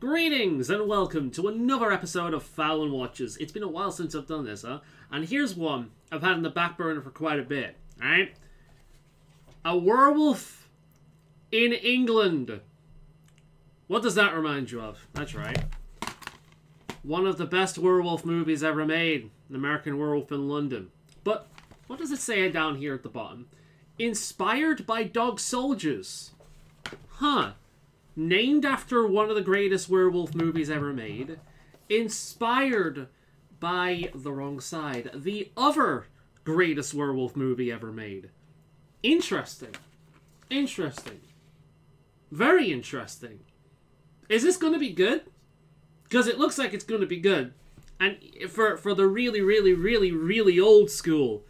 Greetings and welcome to another episode of Faolan Watches. It's been a while since I've done this, huh? And here's one I've had in the back burner for quite a bit, alright? A werewolf in England. What does that remind you of? That's right. One of the best werewolf movies ever made, An American Werewolf in London. But what does it say down here at the bottom? Inspired by dog soldiers. Huh. Named after one of the greatest werewolf movies ever made. Inspired by the wrong side. The other greatest werewolf movie ever made. Interesting. Interesting. Very interesting. Is this going to be good? Because it looks like it's going to be good. And for the really old school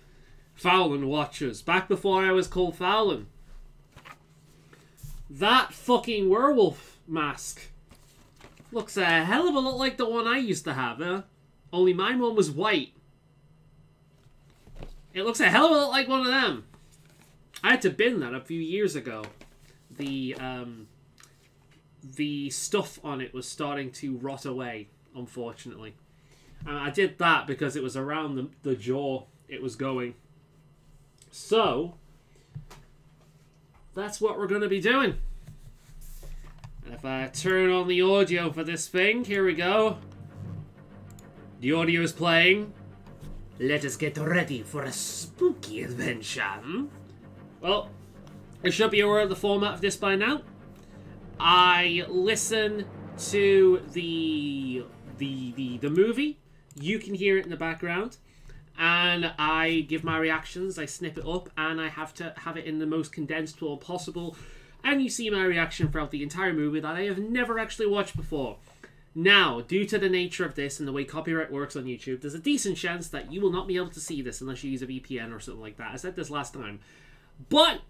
Faolan watchers, back before I was called Faolan, that fucking werewolf mask looks a hell of a lot like the one I used to have, huh? Only my one was white. It looks a hell of a lot like one of them. I had to bin that a few years ago. The stuff on it was starting to rot away, unfortunately. And I did that because it was around the jaw it was going. So that's what we're going to be doing. And if I turn on the audio for this thing, here we go. The audio is playing. Let us get ready for a spooky adventure. Well, I should be aware of the format of this by now. I listen to the movie. You can hear it in the background. And I give my reactions, I snip it up, and I have to have it in the most condensed form possible. And you see my reaction throughout the entire movie that I have never actually watched before. Now, due to the nature of this and the way copyright works on YouTube, there's a decent chance that you will not be able to see this unless you use a VPN or something like that. I said this last time. But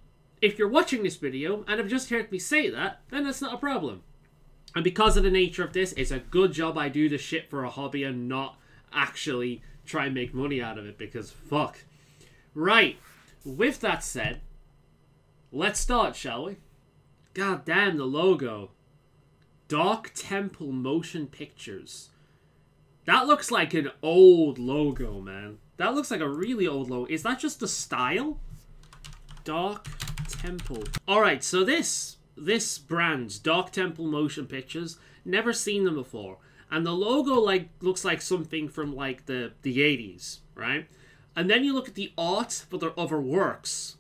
if you're watching this video and have just heard me say that, then that's not a problem. And because of the nature of this, it's a good job I do this shit for a hobby and not actually try and make money out of it, because fuck. Right, with that said, let's start, shall we? God damn, the logo. Dark Temple Motion Pictures. That looks like an old logo, man. That looks like a really old logo. Is that just the style? Dark Temple. Alright, so this brand, Dark Temple Motion Pictures, never seen them before. And the logo looks like something from like the 80s, right? And then you look at the art for their other works.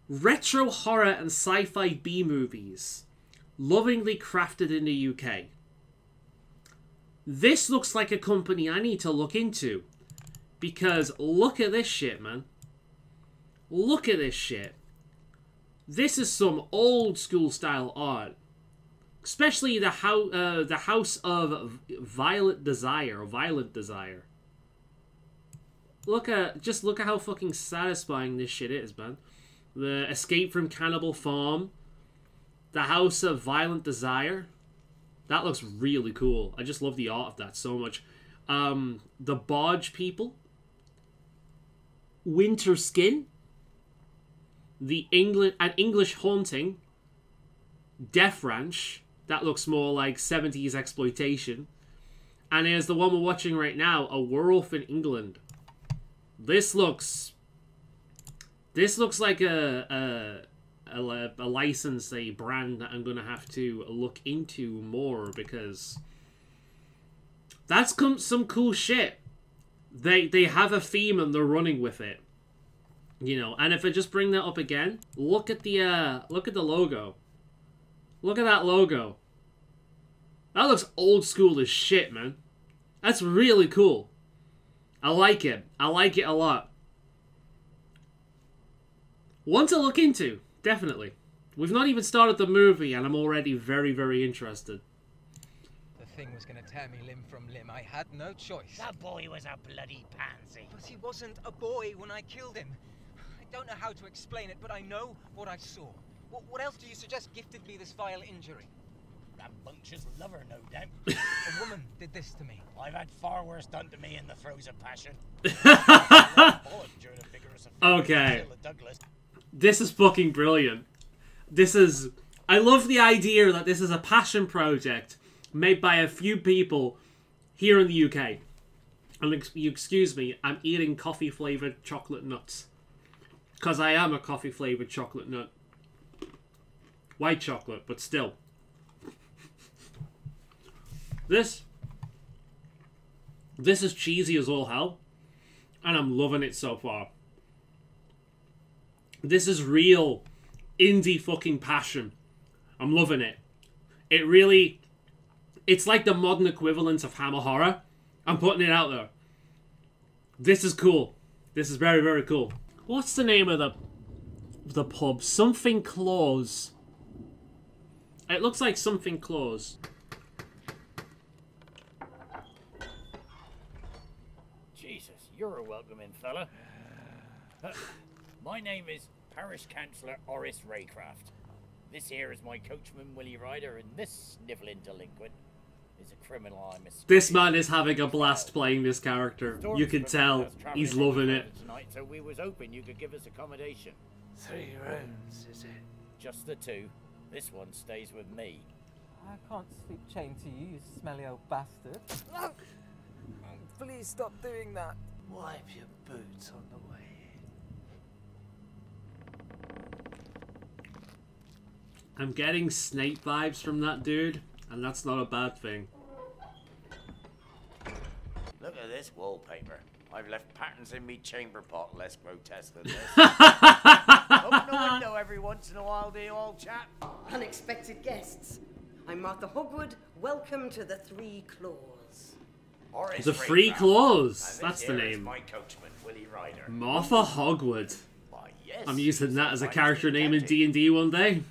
Retro horror and sci-fi B-movies. Lovingly crafted in the UK. This looks like a company I need to look into. Because look at this shit, man. Look at this shit. This is some old school style art. Especially the House of Violent Desire. Just look at how fucking satisfying this shit is, man. The Escape from Cannibal Farm. The House of Violent Desire. That looks really cool. I just love the art of that so much. The Barge People. Winter Skin. An English Haunting. Death Ranch. That looks more like 70s exploitation. And there's the one we're watching right now, A Werewolf in England. This looks like a license, a brand that I'm gonna have to look into more, because that's some cool shit. They have a theme and they're running with it, you know. And if I just bring that up again, look at the logo. Look at that logo. That looks old school as shit, man. That's really cool. I like it. I like it a lot. One to look into, definitely. We've not even started the movie and I'm already very interested. The thing was going to tear me limb from limb. I had no choice. That boy was a bloody pansy. But he wasn't a boy when I killed him. I don't know how to explain it, but I know what I saw. What else do you suggest gifted me this vile injury? Rambunctious lover, no doubt. A woman did this to me. I've had far worse done to me in the throes of passion. Okay. This is fucking brilliant. This is... I love the idea that this is a passion project made by a few people here in the UK. And you excuse me, I'm eating coffee-flavoured chocolate nuts. Because I am a coffee-flavoured chocolate nut. White chocolate, but still. This is cheesy as all hell. And I'm loving it so far. This is real indie fucking passion. I'm loving it. It really... It's like the modern equivalent of Hammer Horror. I'm putting it out there. This is cool. This is very, very cool. What's the name of the pub? Something Claws. It looks like Something Claws. Jesus, you're a welcoming fella. My name is Parish Councillor Horace Raycraft. This here is my coachman Willie Ryder, and this snivelling delinquent is a criminal I'm a... This man is having a blast playing this character. You can tell he's loving it. Tonight, so we was hoping you could give us accommodation. 3 rooms, is it? Just the 2. This one stays with me. I can't sleep chained to you, you smelly old bastard. Oh, please stop doing that. Wipe your boots on the way. I'm getting Snape vibes from that dude, and that's not a bad thing. Look at this wallpaper. I've left patterns in me chamber pot less grotesque than this. Open the window every once in a while, do you, old chap? Unexpected guests. I'm Martha Hogwood. Welcome to the 3 Claws. Horace The 3 Raycraft. Claws. And That's this the here is name. my coachman, Willie Ryder. Martha Hogwood. Why, yes, I'm using he's that as a the character name in detective. D&D one day.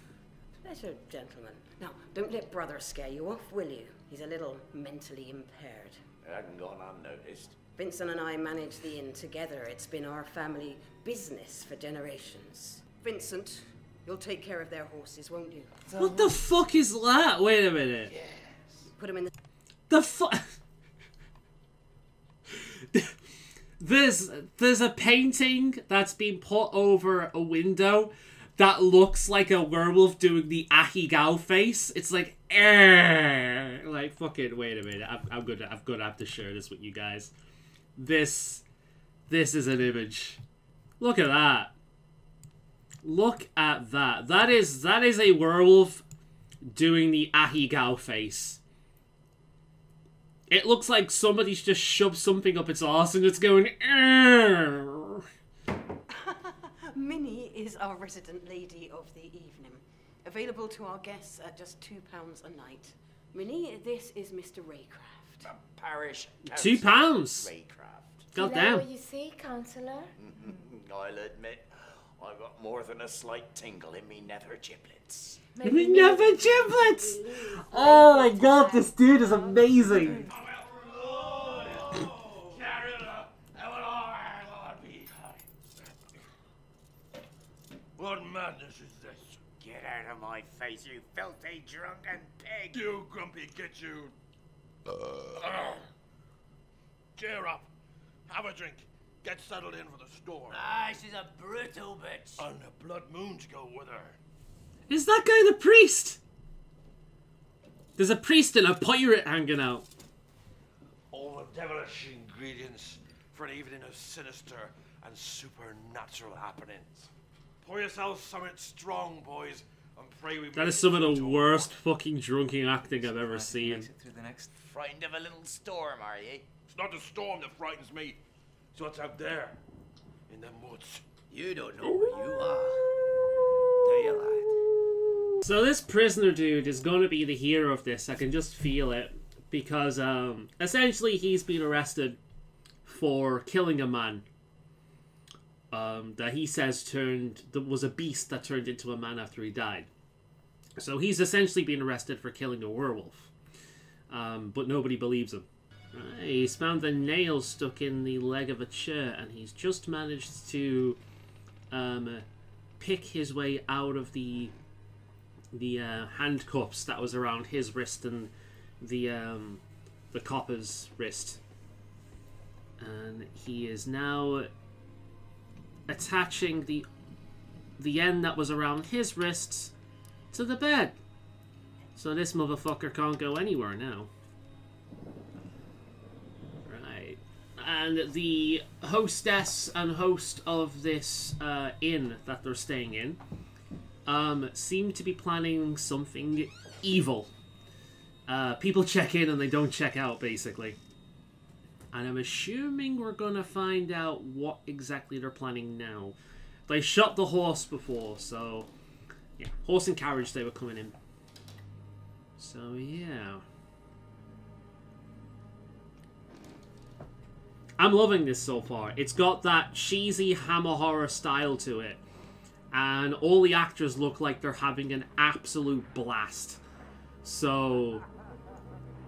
Pleasure, gentlemen. Now, don't let brother scare you off, will you? He's a little mentally impaired. It hasn't gone unnoticed. Vincent and I manage the inn together. It's been our family business for generations. Vincent, you'll take care of their horses, won't you? What the fuck is that? Wait a minute. Put them in the... The fuck? There's a painting that's been put over a window that looks like a werewolf doing the Ahigao face. It's like, like fucking. Wait a minute. I'm gonna have to share this with you guys. This is an image. Look at that. Look at that. That is a werewolf doing the Ahigao face. It looks like somebody's just shoved something up its arse and it's going. Minnie is our resident lady of the evening. Available to our guests at just £2 a night. Minnie, this is Mr. Raycraft. Parish £2. Raycraft. God Is that damn. what you say, counsellor? I'll admit, I've got more than a slight tingle in me nether giblets. We never giblets! Oh my god, this dude is amazing! What madness is this? Get out of my face, you filthy drunken pig! You grumpy, get you. Cheer up. Have a drink. Get settled in for the storm. Ah, she's a brutal bitch. And the blood moons go with her. Is that guy the priest? There's a priest and a pirate hanging out. All the devilish ingredients for an evening of sinister and supernatural happenings. Pour yourselves something strong, boys, and pray we That is some of the worst fucking drunken acting I've ever seen. Through the next... Frightened of a little storm, are ye? It's not the storm that frightens me. It's what's out there, in the woods. You don't know where you are, do you, lad? So this prisoner dude is going to be the hero of this. I can just feel it. Because, essentially he's been arrested for killing a man. That he says was a beast that turned into a man after he died. So he's essentially been arrested for killing a werewolf. But nobody believes him. He's found the nail stuck in the leg of a chair, and he's just managed to pick his way out of the handcuffs that was around his wrist and the copper's wrist. And he is now attaching the end that was around his wrist to the bed. So this motherfucker can't go anywhere now. Right. And the hostess and host of this inn that they're staying in seem to be planning something evil. People check in and they don't check out, basically. And I'm assuming we're gonna find out what exactly they're planning now. They shot the horse before, so... yeah, horse and carriage they were coming in. So, yeah. I'm loving this so far. It's got that cheesy Hammer horror style to it. And all the actors look like they're having an absolute blast. So...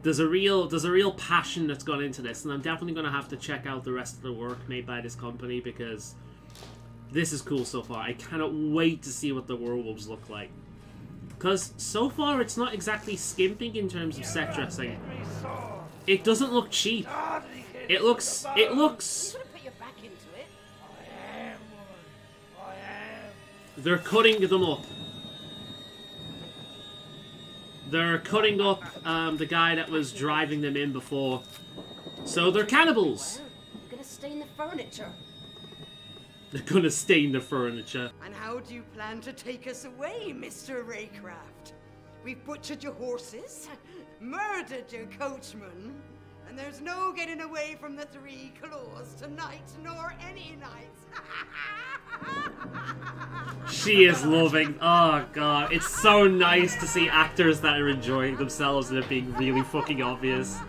There's a real passion that's gone into this, and I'm definitely going to have to check out the rest of the work made by this company, because this is cool so far. I cannot wait to see what the werewolves look like. Because so far it's not exactly skimping in terms of set dressing. It doesn't look cheap. It looks... You gotta put your back into it. They're cutting them up. They're cutting up the guy that was driving them in before. So they're cannibals. You're gonna stain the furniture. They're gonna stain the furniture. And how do you plan to take us away, Mr. Raycraft? We've butchered your horses, murdered your coachman, and there's no getting away from the three claws tonight, nor any night. She is loving. Oh god, it's so nice to see actors that are enjoying themselves and it being really fucking obvious.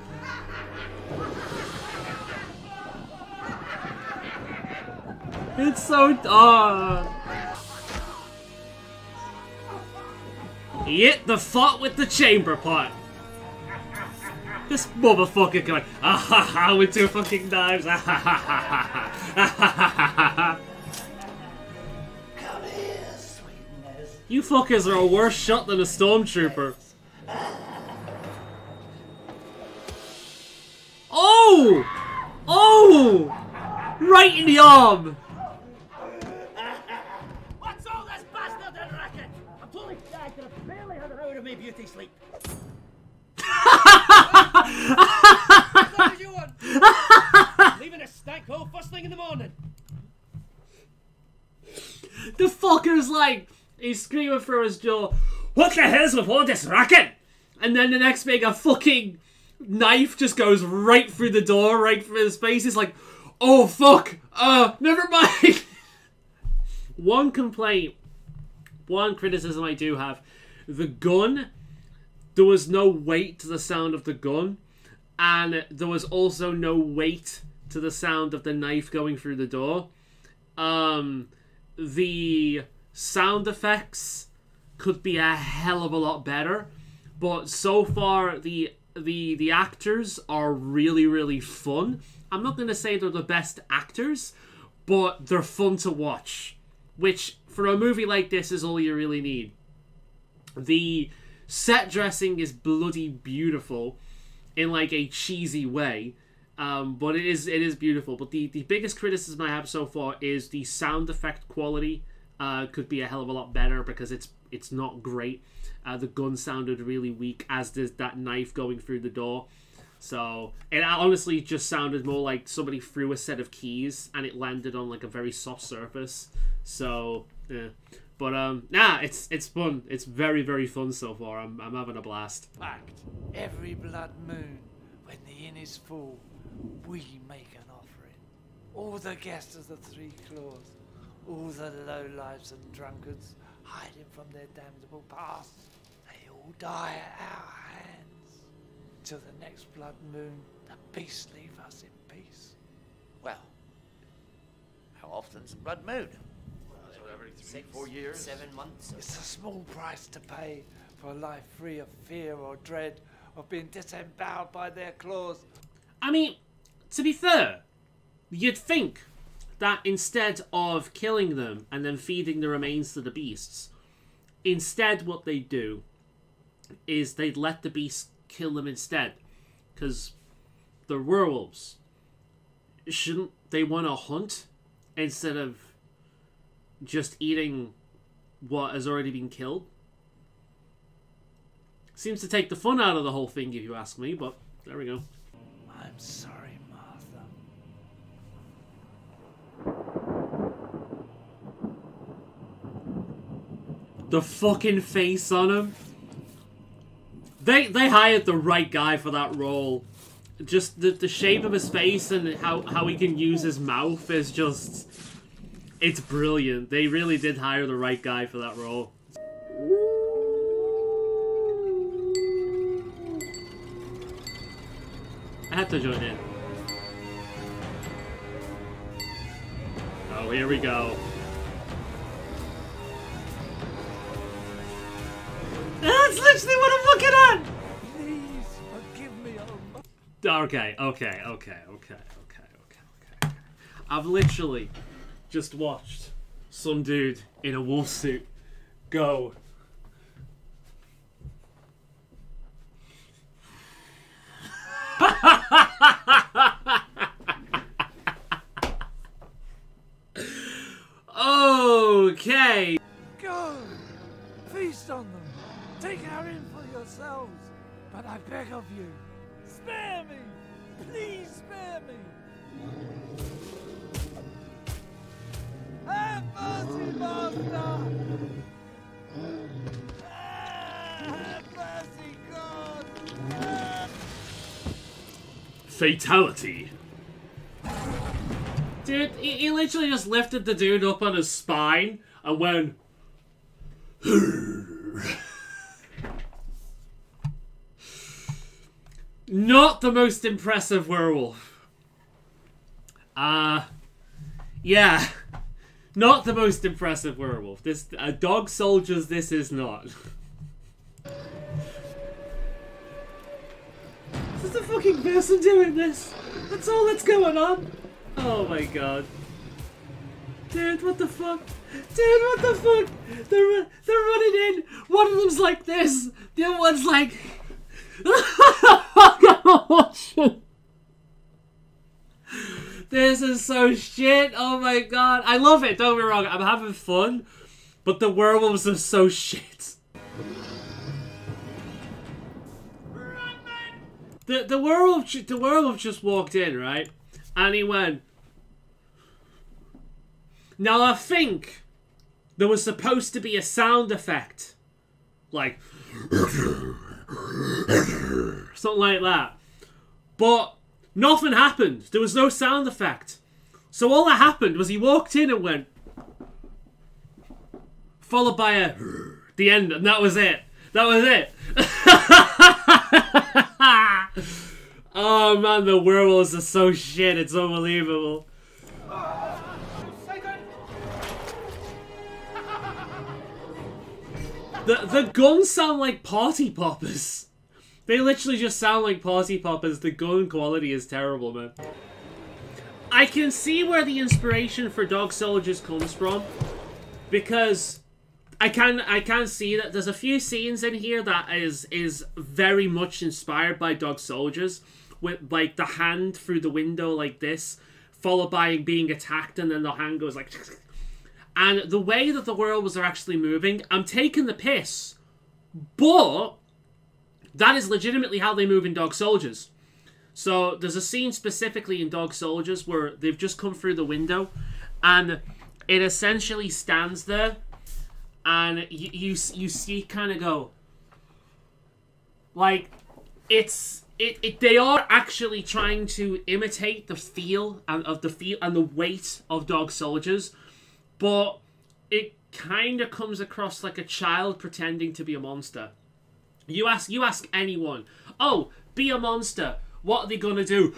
It's so... He hit the foot with the chamber pot. This motherfucker going, ah ha ha, with two fucking knives, ah ha ha ha ha, ah ha ha ha ha. Come here, sweetness. You fuckers are a worse shot than a stormtrooper. Oh! Oh! Right in the arm! What's all this bastard and racket? I'm totally gagged and I barely had an hour of my beauty sleep. What you want? Leaving a stank hole first thing in the morning. The fucker's like, he's screaming through his jaw, what the hell's with all this racket? And then the next thing, a fucking knife just goes right through the door, right through his face. He's like, oh fuck, never mind. One complaint, one criticism I do have, the gun, there was no weight to the sound of the gun, and there was also no weight to the sound of the knife going through the door. The sound effects could be a hell of a lot better, but so far the actors are really, really fun. I'm not going to say they're the best actors, but they're fun to watch, which for a movie like this is all you really need. The set dressing is bloody beautiful in like a cheesy way, but it is beautiful. But the biggest criticism I have so far is the sound effect quality could be a hell of a lot better, because it's not great. The gun sounded really weak, as does that knife going through the door. So it honestly just sounded more like somebody threw a set of keys and it landed on like a very soft surface. So yeah. But nah, it's fun. It's very, very fun so far. I'm having a blast. Fact, every blood moon, when the inn is full, we make an offering. All the guests of the Three Claws, all the lowlifes and drunkards hiding from their damnable past, they all die at our hands. Till the next blood moon, the beasts leave us in peace. Well, how often's the blood moon? Every 3, 4 years. 7 months. It's a small price to pay for a life free of fear or dread of being disemboweled by their claws. I mean, to be fair, you'd think that instead of killing them and then feeding the remains to the beasts, instead what they do is they'd let the beast kill them instead. Because they're werewolves. Shouldn't they want to hunt instead of just eating what has already been killed? Seems to take the fun out of the whole thing, if you ask me, but there we go. I'm sorry, Martha. The fucking face on him. They hired the right guy for that role. Just the shape of his face and how he can use his mouth is just... It's brilliant. They really did hire the right guy for that role. I had to join in. Oh, here we go. That's literally what I'm looking at! Please forgive me, oh Okay. I've literally just watched some dude in a wolf suit go. Okay. Go! Feast on them. Take her in for yourselves. But I beg of you, spare me! Please spare me! Have mercy, Master! Have mercy, God! Fatality. Dude, he literally just lifted the dude up on his spine and went... Not the most impressive werewolf. Yeah. Not the most impressive werewolf. This, dog soldiers, this is not. This is the fucking person doing this. That's all that's going on. Oh my god. Dude, what the fuck? Dude, what the fuck? They're running in. One of them's like this. The other one's like... This is so shit. Oh my god. I love it. Don't get me wrong. I'm having fun. But the werewolves are so shit. The werewolf just walked in, right? And he went... Now I think there was supposed to be a sound effect. Like... something like that. But nothing happened. There was no sound effect. So all that happened was he walked in and went... Followed by a... The end. And that was it. That was it. Oh man, the werewolves are so shit. It's unbelievable. The guns sound like party poppers. They literally just sound like party poppers. The gun quality is terrible, man. I can see where the inspiration for Dog Soldiers comes from, because I can see that there's a few scenes in here that is very much inspired by Dog Soldiers, with like the hand through the window like this, followed by being attacked, and then the hand goes like. And the way that the werewolves are actually moving, I'm taking the piss, but that is legitimately how they move in Dog Soldiers. So there's a scene specifically in Dog Soldiers where they've just come through the window, and it essentially stands there, and you see it kind of go, like, they are actually trying to imitate the feel and the weight of Dog Soldiers. But it kind of comes across like a child pretending to be a monster. You ask anyone, oh, be a monster. What are they gonna do?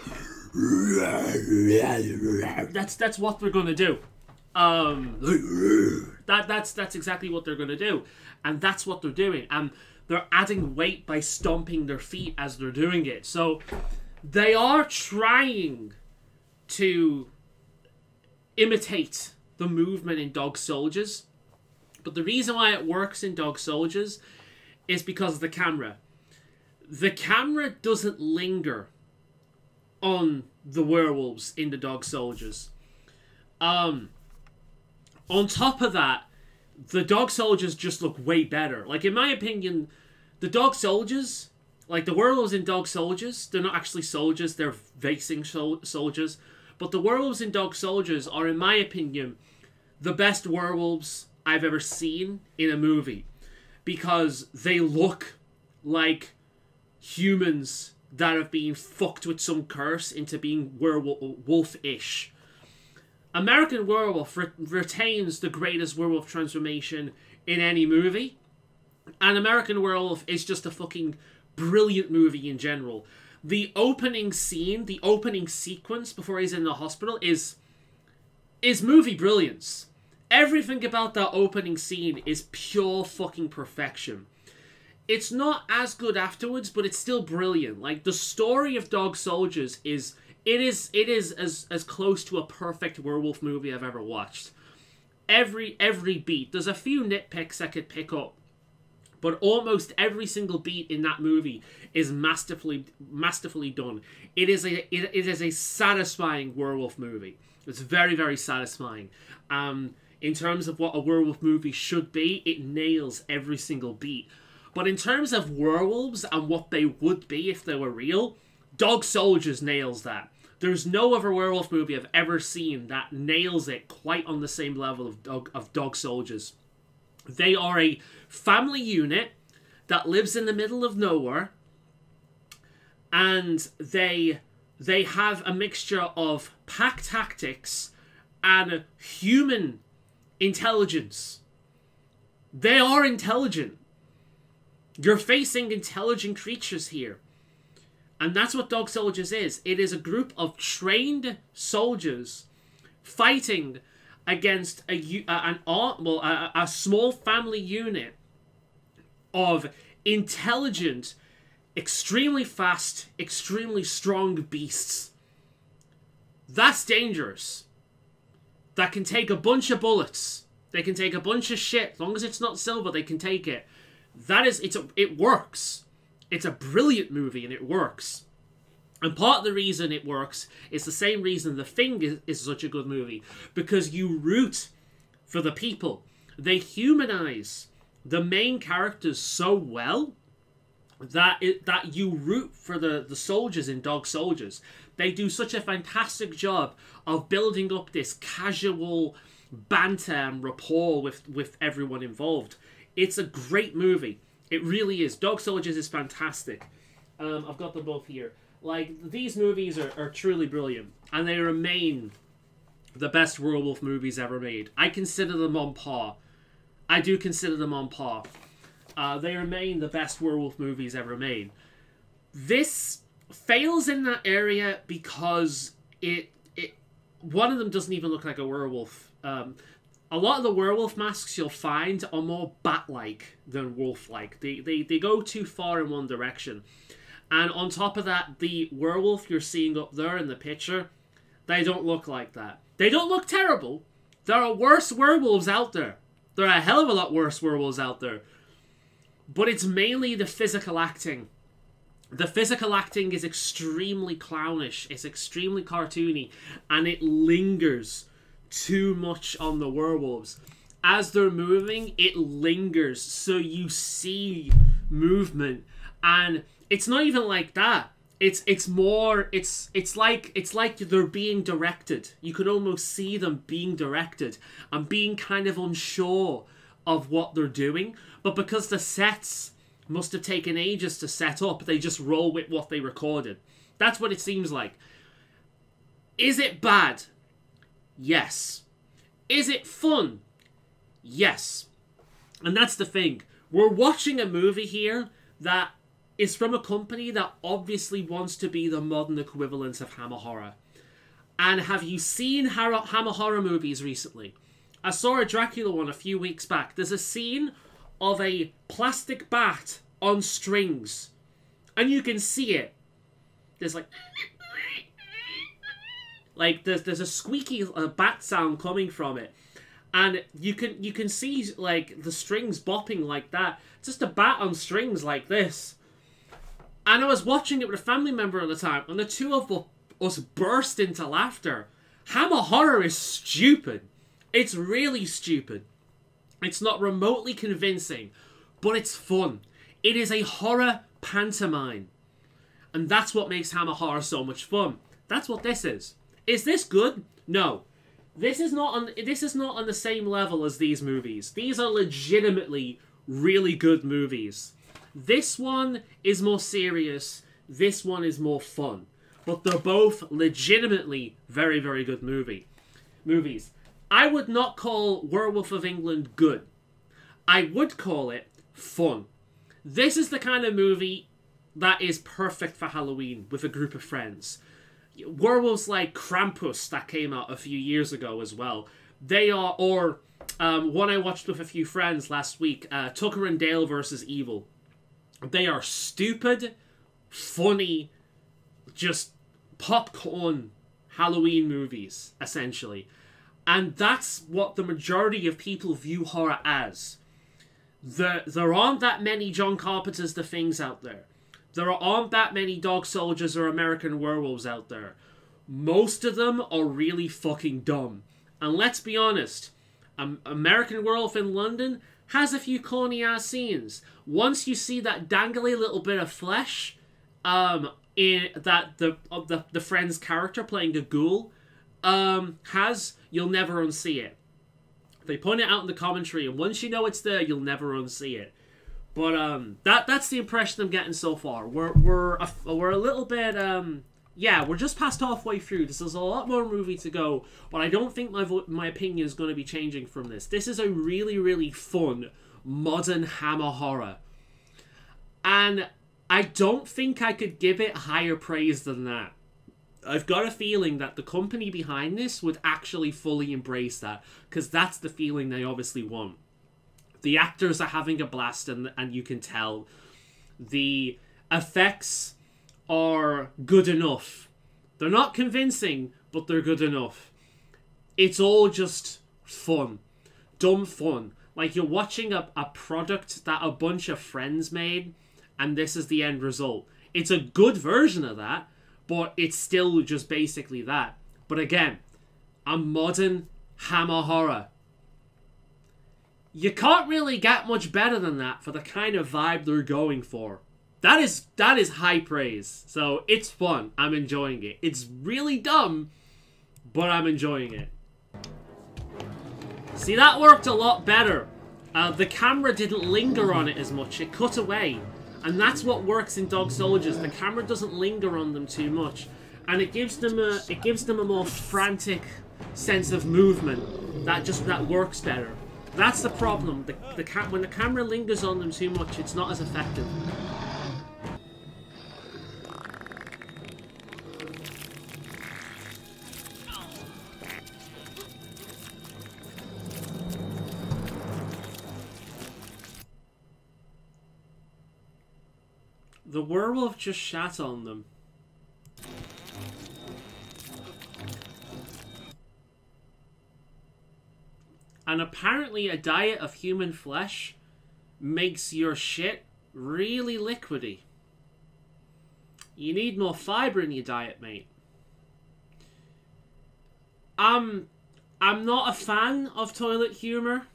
That's what they're gonna do. That's exactly what they're gonna do, and that's what they're doing. And they're adding weight by stomping their feet as they're doing it. So they are trying to imitate the movement in Dog Soldiers, But the reason why it works in Dog Soldiers is because of the camera. The camera doesn't linger on the werewolves in the Dog Soldiers. On top of that, the Dog Soldiers just look way better. Like, in my opinion, the Dog Soldiers, like the werewolves in Dog Soldiers, they're not actually soldiers, they're facing soldiers. But the werewolves in Dog Soldiers are, in my opinion, the best werewolves I've ever seen in a movie. Because they look like humans that have been fucked with some curse into being wolf-ish. American Werewolf retains the greatest werewolf transformation in any movie. And American Werewolf is just a fucking brilliant movie in general. The opening scene, the opening sequence before he's in the hospital is movie brilliance. Everything about that opening scene is pure fucking perfection. It's not as good afterwards, but it's still brilliant. Like, the story of Dog Soldiers is as close to a perfect werewolf movie I've ever watched. Every beat. There's a few nitpicks I could pick up, but almost every single beat in that movie is masterfully done. It is a satisfying werewolf movie. It's very, very satisfying. In terms of what a werewolf movie should be, it nails every single beat. But in terms of werewolves and what they would be if they were real, Dog Soldiers nails that. There's no other werewolf movie I've ever seen that nails it quite on the same level of Dog Soldiers. They are a family unit that lives in the middle of nowhere, and they have a mixture of pack tactics and human intelligence. They are intelligent. You're facing intelligent creatures here. And that's what Dog Soldiers is. It is a group of trained soldiers fighting against a small family unit of intelligent, extremely fast, extremely strong beasts. That's dangerous. That can take a bunch of bullets. They can take a bunch of shit. As long as it's not silver, they can take it. It works. It's a brilliant movie and it works. And part of the reason it works is the same reason The Thing is such a good movie. Because you root for the people. They humanize the main characters so well that you root for the soldiers in Dog Soldiers. They do such a fantastic job of building up this casual banter and rapport with everyone involved. It's a great movie. It really is. Dog Soldiers is fantastic. I've got them both here. Like, these movies are truly brilliant. And they remain the best werewolf movies ever made. I consider them on par. I do consider them on par. They remain the best werewolf movies ever made. This fails in that area because one of them doesn't even look like a werewolf. A lot of the werewolf masks you'll find are more bat-like than wolf-like. They go too far in one direction. And on top of that, the werewolf you're seeing up there in the picture, they don't look like that. They don't look terrible. There are worse werewolves out there. There are a hell of a lot worse werewolves out there. But it's mainly the physical acting. The physical acting is extremely clownish. It's extremely cartoony. And it lingers too much on the werewolves. As they're moving, it lingers, so you see movement, and it's not even like that. It's like they're being directed. You could almost see them being directed and being kind of unsure of what they're doing, but because the sets must have taken ages to set up, they just roll with what they recorded. That's what it seems like. Is it bad? Yes. Is it fun? Yes. And that's the thing. We're watching a movie here that is from a company that obviously wants to be the modern equivalent of Hammer Horror. And have you seen Hammer Horror movies recently? I saw a Dracula one a few weeks back. There's a scene of a plastic bat on strings. And you can see it. There's like there's a squeaky bat sound coming from it. And you can see, like, the strings bopping like that. Just a bat on strings like this. And I was watching it with a family member at the time, and the two of us burst into laughter. Hammer horror is stupid. It's really stupid. It's not remotely convincing, but it's fun. It is a horror pantomime. And that's what makes Hammer horror so much fun. That's what this is. Is this good? No. This is not on the same level as these movies. These are legitimately really good movies. This one is more serious. This one is more fun. But they're both legitimately very, very good movies. I would not call Werewolf of England good. I would call it fun. This is the kind of movie that is perfect for Halloween with a group of friends. Werewolves like Krampus that came out a few years ago as well. They are, or one I watched with a few friends last week, Tucker and Dale versus Evil. They are stupid, funny, just popcorn Halloween movies, essentially. And that's what the majority of people view horror as. There aren't that many John Carpenter's The Things out there. There aren't that many Dog Soldiers or American Werewolves out there. Most of them are really fucking dumb. And let's be honest, American Werewolf in London has a few corny ass scenes. Once you see that dangly little bit of flesh, in that the friend's character playing a ghoul has, you'll never unsee it. They point it out in the commentary, and once you know it's there, you'll never unsee it. But that's the impression I'm getting so far. We're a little bit yeah, we're just past halfway through. This is a lot more movie to go, but I don't think my opinion is going to be changing from this. This is a really, really fun modern Hammer horror, and I don't think I could give it higher praise than that. I've got a feeling that the company behind this would actually fully embrace that, because that's the feeling they obviously want. The actors are having a blast, and you can tell. The effects are good enough. They're not convincing, but they're good enough. It's all just fun. Dumb fun. Like you're watching a product that a bunch of friends made, and this is the end result. It's a good version of that, but it's still just basically that. But again, a modern Hammer horror. You can't really get much better than that for the kind of vibe they're going for. That is high praise. So it's fun. I'm enjoying it. It's really dumb, but I'm enjoying it. See, that worked a lot better. The camera didn't linger on it as much. It cut away. And that's what works in Dog Soldiers. The camera doesn't linger on them too much. And it gives them a more frantic sense of movement that works better. That's the problem. When the camera lingers on them too much, it's not as effective. The werewolf just shat on them. And apparently a diet of human flesh makes your shit really liquidy. You need more fiber in your diet, mate. I'm not a fan of toilet humor.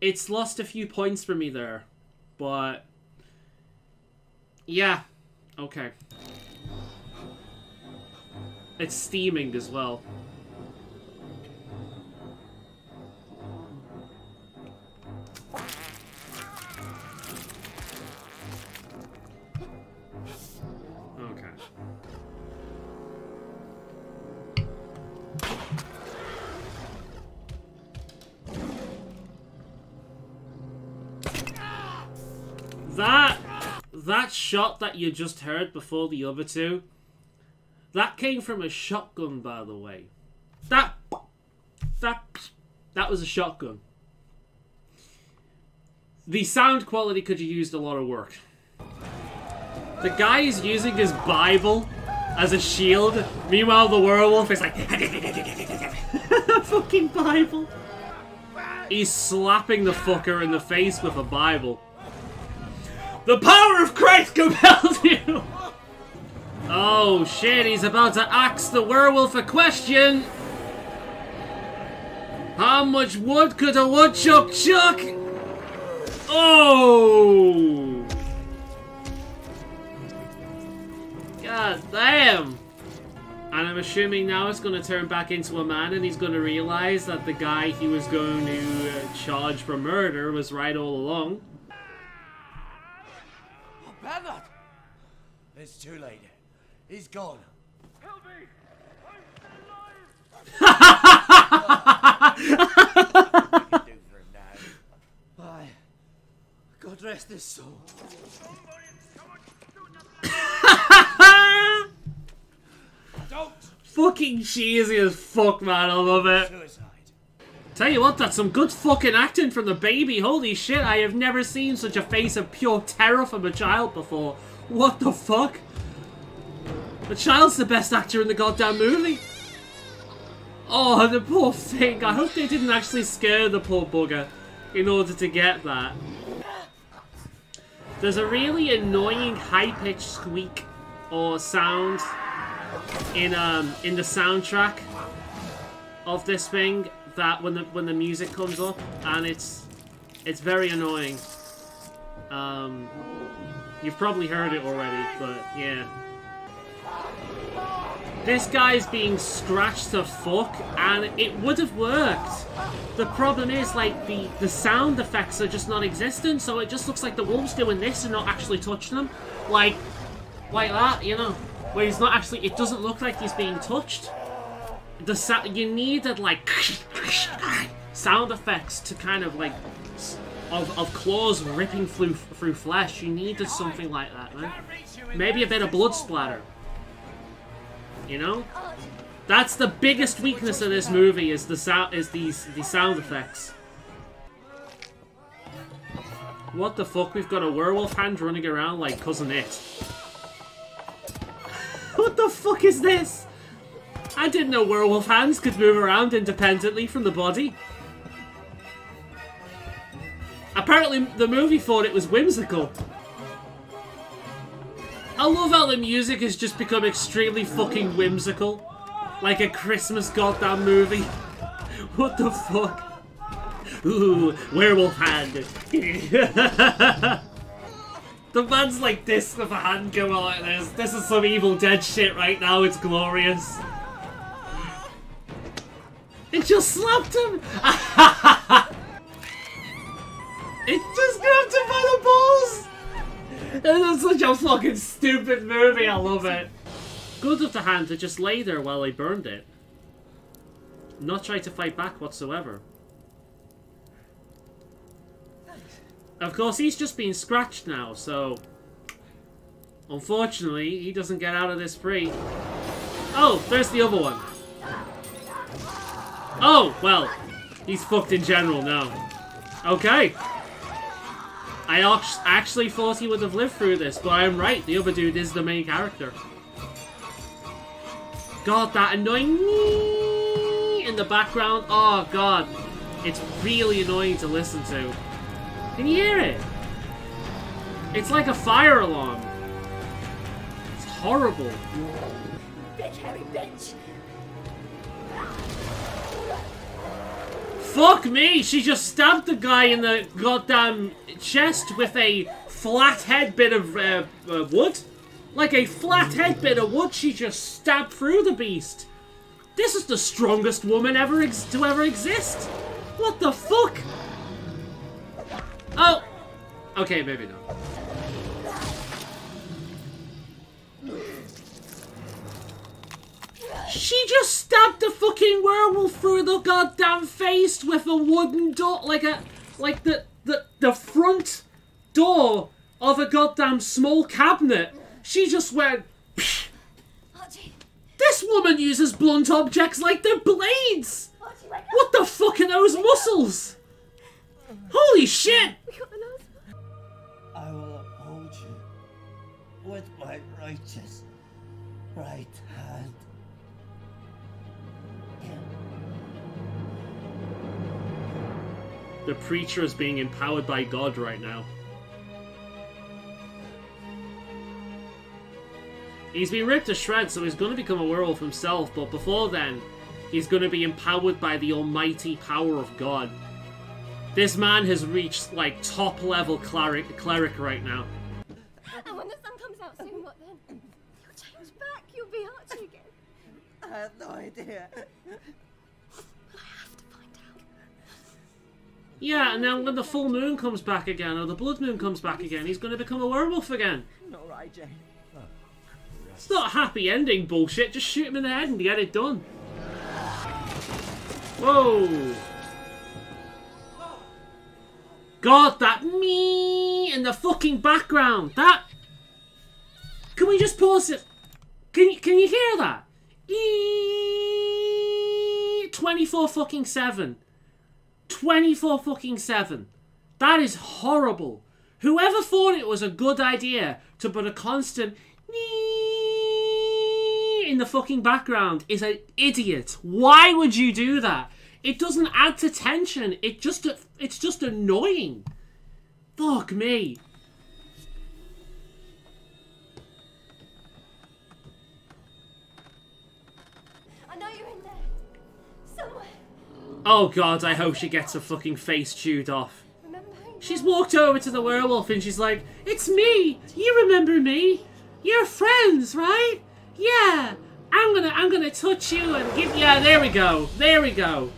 It's lost a few points for me there. But yeah, okay. It's steaming as well. Okay. That shot that you just heard before the other two, that came from a shotgun, by the way. That was a shotgun. The sound quality could have used a lot of work. The guy is using his Bible as a shield. Meanwhile, the werewolf is like... Fucking Bible. He's slapping the fucker in the face with a Bible. The power of Christ compels you! Oh shit, he's about to ask the werewolf a question. How much wood could a woodchuck chuck? Oh! God damn! And I'm assuming now it's going to turn back into a man and he's going to realize that the guy he was going to charge for murder was right all along. Oh, Bernard! It's too late. He's gone. Help me! I'm still alive! Do for him now. Aye. God rest his soul. Don't! Fucking cheesy as fuck, man. I love it. Suicide. Tell you what, that's some good fucking acting from the baby. Holy shit, I have never seen such a face of pure terror from a child before. What the fuck? The child's the best actor in the goddamn movie. Oh, the poor thing. I hope they didn't actually scare the poor bugger in order to get that. There's a really annoying high-pitched squeak or sound in the soundtrack of this thing that when the music comes up, and it's very annoying. You've probably heard it already, but yeah. This guy's being scratched to fuck, and it would have worked. The problem is, like, the sound effects are just non-existent, so it just looks like the wolf's doing this and not actually touching them. Like that, you know, where he's not actually, it doesn't look like he's being touched. You needed, like, sound effects to kind of, like, of claws ripping through flesh. You needed something like that, man. Maybe a bit of blood splatter. You know? That's the biggest weakness of this movie, is these sound effects. What the fuck? We've got a werewolf hand running around like Cousin It. What the fuck is this? I didn't know werewolf hands could move around independently from the body. Apparently the movie thought it was whimsical. I love how the music has just become extremely fucking whimsical. Like a Christmas goddamn movie. What the fuck? Ooh, werewolf hand. The man's like this with a hand going like this. This is some Evil Dead shit right now. It's glorious. It just slapped him. It just grabbed him by the balls. It's such a fucking stupid movie, I love it. Good of the hand to just lay there while I burned it. Not try to fight back whatsoever. Of course, he's just been scratched now, so... Unfortunately, he doesn't get out of this free. Oh, there's the other one. Oh, well, he's fucked in general now. Okay. I actually thought he would have lived through this, but I'm right. The other dude is the main character. God, that annoying in the background. Oh, God. It's really annoying to listen to. Can you hear it? It's like a fire alarm. It's horrible. Bitch, heavy bitch. Fuck me! She just stabbed the guy in the goddamn chest with a flathead bit of wood. Like a flathead bit of wood, she just stabbed through the beast. This is the strongest woman to ever exist. What the fuck? Oh! Okay, maybe not. She just stabbed the fucking werewolf through the goddamn face with a wooden door, like the front door of a goddamn small cabinet. She just went. Psh. This woman uses blunt objects like they're blades. What the fuck are those muscles? Holy shit! I will uphold you with my righteous right hand. the preacher is being empowered by God right now. He's been ripped to shreds, so he's going to become a werewolf himself, but before then, he's going to be empowered by the almighty power of God. This man has reached, like, top-level cleric right now. And when the sun comes out soon, what then? You'll change back. You'll be Archie again. I have no idea. I have to find out. Yeah, and then when the full moon comes back again, or the blood moon comes back again, he's going to become a werewolf again. All right, Jane. It's not a happy ending bullshit, just shoot him in the head and get it done. Whoa! God, that me in the fucking background. That. Can we just pause it? Can you hear that? 24-7. 24-7. That is horrible. Whoever thought it was a good idea to put a constant in the fucking background is an idiot. Why would you do that? It doesn't add to tension. It's just annoying. Fuck me. I know you're in there. Somewhere. Oh god, I hope she gets her fucking face chewed off. Remember? She's walked over to the werewolf and she's like, "It's me. You remember me? You're friends, right? Yeah. I'm gonna touch you and give. Yeah, there we go. There we go.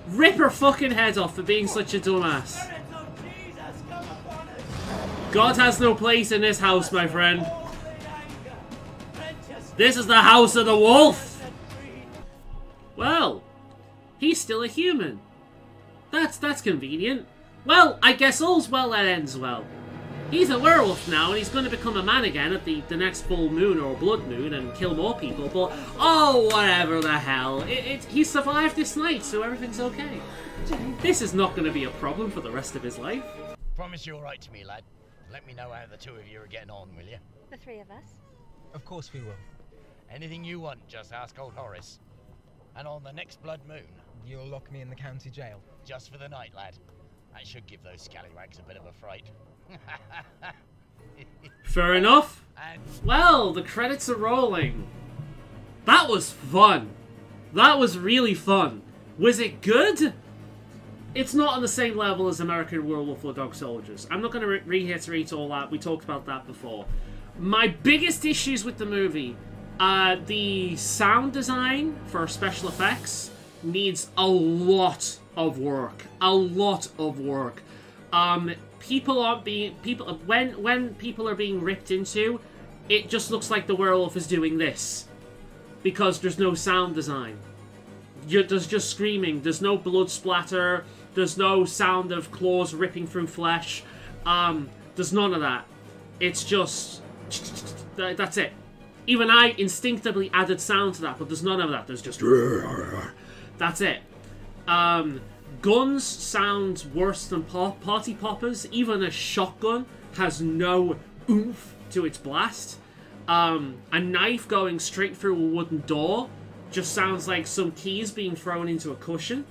Rip her fucking head off for being such a dumbass. God has no place in this house, my friend. This is the house of the wolf. Well, he's still a human. That's convenient. Well, I guess all's well that ends well. He's a werewolf now, and he's going to become a man again at the next full moon or blood moon and kill more people, but oh, whatever the hell. He survived this night, so everything's okay. This is not going to be a problem for the rest of his life. Promise you'll write to me, lad. Let me know how the two of you are getting on, will you? The three of us. Of course we will. Anything you want, just ask old Horace. And on the next blood moon... You'll lock me in the county jail? Just for the night, lad. That should give those scallywags a bit of a fright. Fair enough. And well, the credits are rolling. That was fun. That was really fun. Was it good? It's not on the same level as American Werewolf or Dog Soldiers. I'm not going to reiterate all that. We talked about that before. My biggest issues with the movie, the sound design for special effects needs a lot of work. A lot of work. When people are being ripped into, it just looks like the werewolf is doing this. Because there's no sound design. There's just screaming. There's no blood splatter. There's no sound of claws ripping through flesh. There's none of that. It's just... That's it. Even I instinctively added sound to that, but there's none of that. There's just... That's it. Guns sound worse than party poppers. Even a shotgun has no oomph to its blast. A knife going straight through a wooden door just sounds like some keys being thrown into a cushion.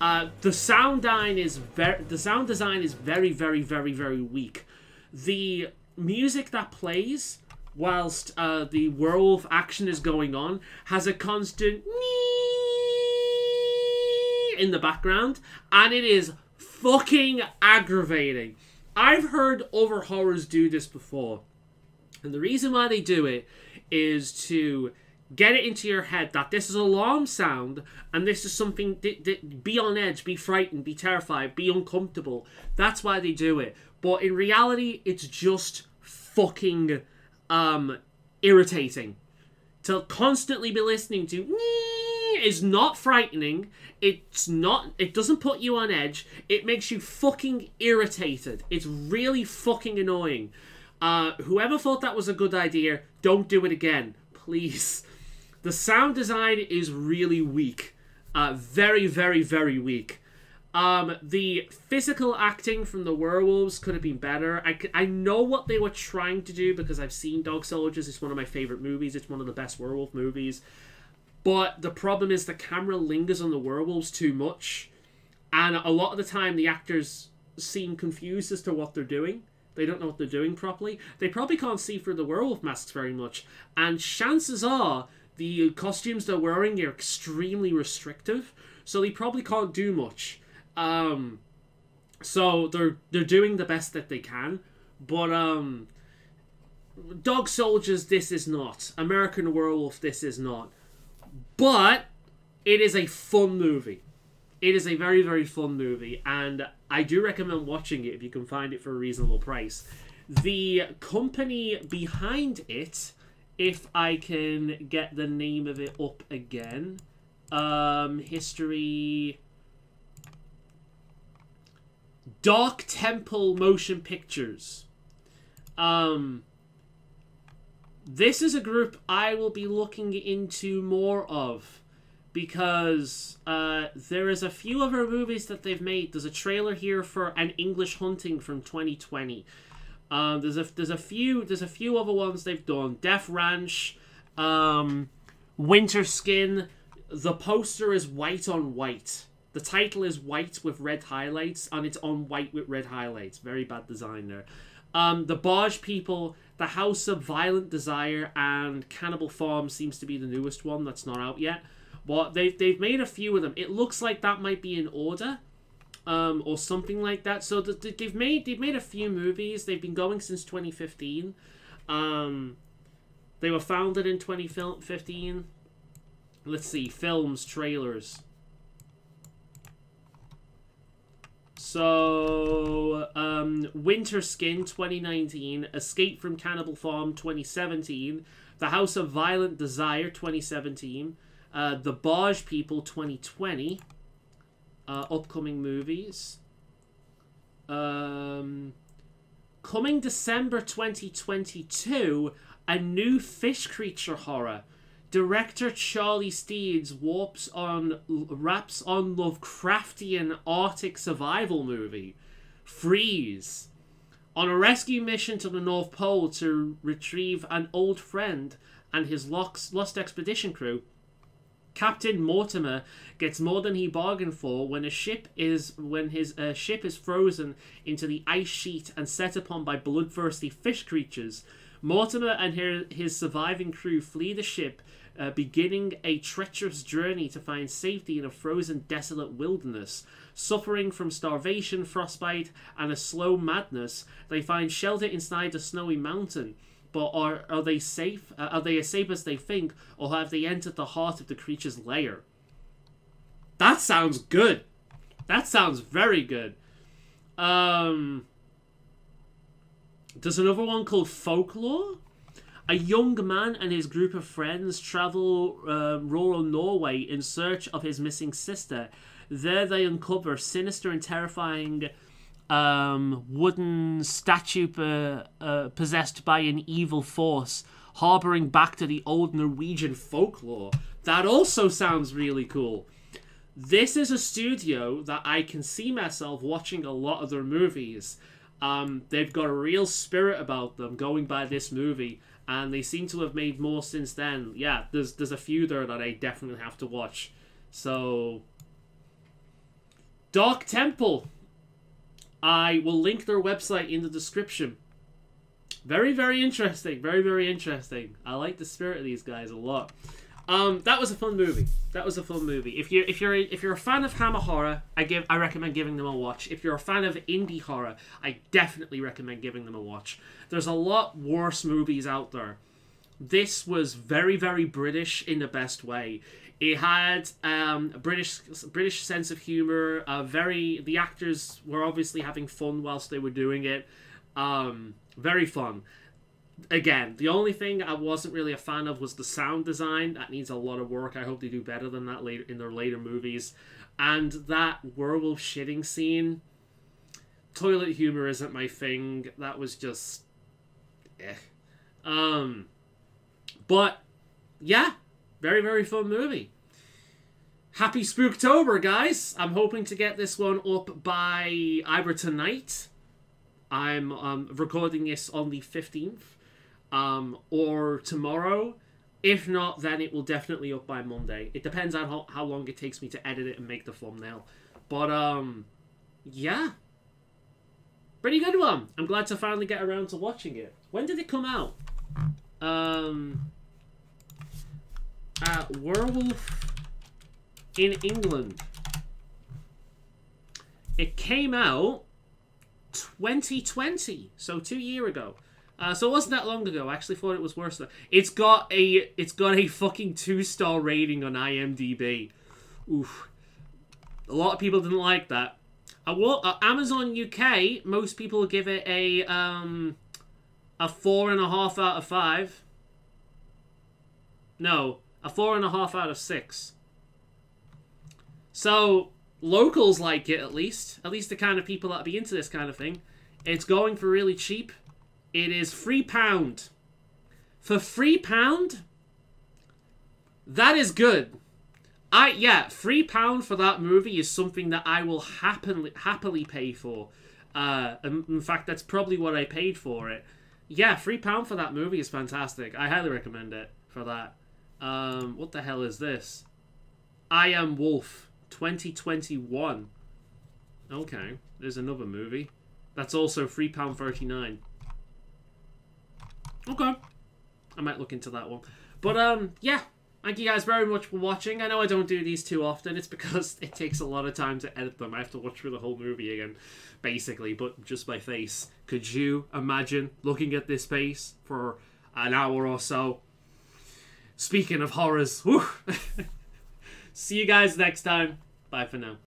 The sound design is very, very, very, very weak. The music that plays whilst the werewolf action is going on has a constant in the background, and it is fucking aggravating. I've heard other horrors do this before, and the reason why they do it is to get it into your head that this is alarm sound, and this is something, be on edge, be frightened, be terrified, be uncomfortable. That's why they do it. But in reality, it's just fucking irritating. To constantly be listening to is not frightening. It doesn't put you on edge. It makes you fucking irritated. It's really fucking annoying. Whoever thought that was a good idea, don't do it again, please. The sound design is really weak. Very, very, very weak. The physical acting from the werewolves could have been better. I know what they were trying to do because I've seen Dog Soldiers. It's one of my favorite movies. It's one of the best werewolf movies. But the problem is the camera lingers on the werewolves too much. And a lot of the time, the actors seem confused as to what they're doing. They don't know what they're doing properly. They probably can't see through the werewolf masks very much. And chances are, the costumes they're wearing are extremely restrictive, so they probably can't do much. So they're doing the best that they can. But Dog Soldiers, this is not. American Werewolf, this is not. But it is a fun movie. It is a very, very fun movie, and I do recommend watching it if you can find it for a reasonable price. The company behind it, if I can get the name of it up again, history... Dark Temple Motion Pictures. This is a group I will be looking into more of, because there is a few other movies that they've made. There's a trailer here for An English Hunting from 2020. There's a few other ones they've done. Death Ranch, Winter Skin. The poster is white on white. The title is white with red highlights, and it's on white with red highlights. Very bad design there. The Barge People, The House of Violent Desire, and Cannibal Farm seems to be the newest one that's not out yet. But they've made a few of them. It looks like that might be in order, or something like that. So they've made a few movies. They've been going since 2015. They were founded in 2015. Let's see, films, trailers. So, Winter Skin 2019, Escape from Cannibal Farm 2017, The House of Violent Desire 2017, The Barge People 2020, upcoming movies. Coming December 2022, a new fish creature horror. Director Charlie Steeds raps on Lovecraftian Arctic survival movie, Freeze. On a rescue mission to the North Pole to retrieve an old friend and his lost expedition crew, Captain Mortimer gets more than he bargained for when his ship is frozen into the ice sheet and set upon by bloodthirsty fish creatures. Mortimer and his surviving crew flee the ship, beginning a treacherous journey to find safety in a frozen, desolate wilderness. Suffering from starvation, frostbite, and a slow madness, they find shelter inside a snowy mountain. But are they safe? Are they as safe as they think, or have they entered the heart of the creature's lair? That sounds good. That sounds very good. There's another one called Folklore. A young man and his group of friends travel rural Norway in search of his missing sister. There they uncover sinister and terrifying wooden statue possessed by an evil force, harboring back to the old Norwegian folklore. That also sounds really cool. This is a studio that I can see myself watching a lot of their movies. They've got a real spirit about them going by this movie, and they seem to have made more since then. Yeah, there's a few there that I definitely have to watch. So, Dark Temple. I will link their website in the description. Very, very interesting. Very, very interesting. I like the spirit of these guys a lot. That was a fun movie. That was a fun movie. If you're a fan of Hammer horror, I recommend giving them a watch. If you're a fan of indie horror, I definitely recommend giving them a watch. There's a lot worse movies out there. This was very, very British in the best way. It had a British sense of humor. The actors were obviously having fun whilst they were doing it. Very fun. Again, the only thing I wasn't really a fan of was the sound design. That needs a lot of work. I hope they do better than that later in their later movies. And that werewolf shitting scene, toilet humor isn't my thing. That was just but yeah, very, very fun movie. Happy Spooktober, guys. I'm hoping to get this one up by either tonight. I'm recording this on the 15th. Or tomorrow. If not, then it will definitely up by Monday. It depends on how long it takes me to edit it and make the thumbnail. But, yeah. Pretty good one. I'm glad to finally get around to watching it. When did it come out? Werewolf in England. It came out 2020, so 2 years ago. So it wasn't that long ago. I actually thought it was worse. It's got a fucking 2-star rating on IMDb. Oof. A lot of people didn't like that. Amazon UK, most people give it a 4.5 out of 5. No, a 4.5 out of 6. So locals like it, at least the kind of people that be into this kind of thing. It's going for really cheap. It is £3. For £3, that is good. £3 for that movie is something that I will happily pay for. In fact, that's probably what I paid for it. Yeah, £3 for that movie is fantastic. I highly recommend it for that. What the hell is this? I Am Wolf 2021. Okay, there's another movie. That's also £3.39. Okay. I might look into that one. But, yeah. Thank you guys very much for watching. I know I don't do these too often. It's because it takes a lot of time to edit them. I have to watch through the whole movie again, basically, but just my face. Could you imagine looking at this face for an hour or so? Speaking of horrors, whew. See you guys next time. Bye for now.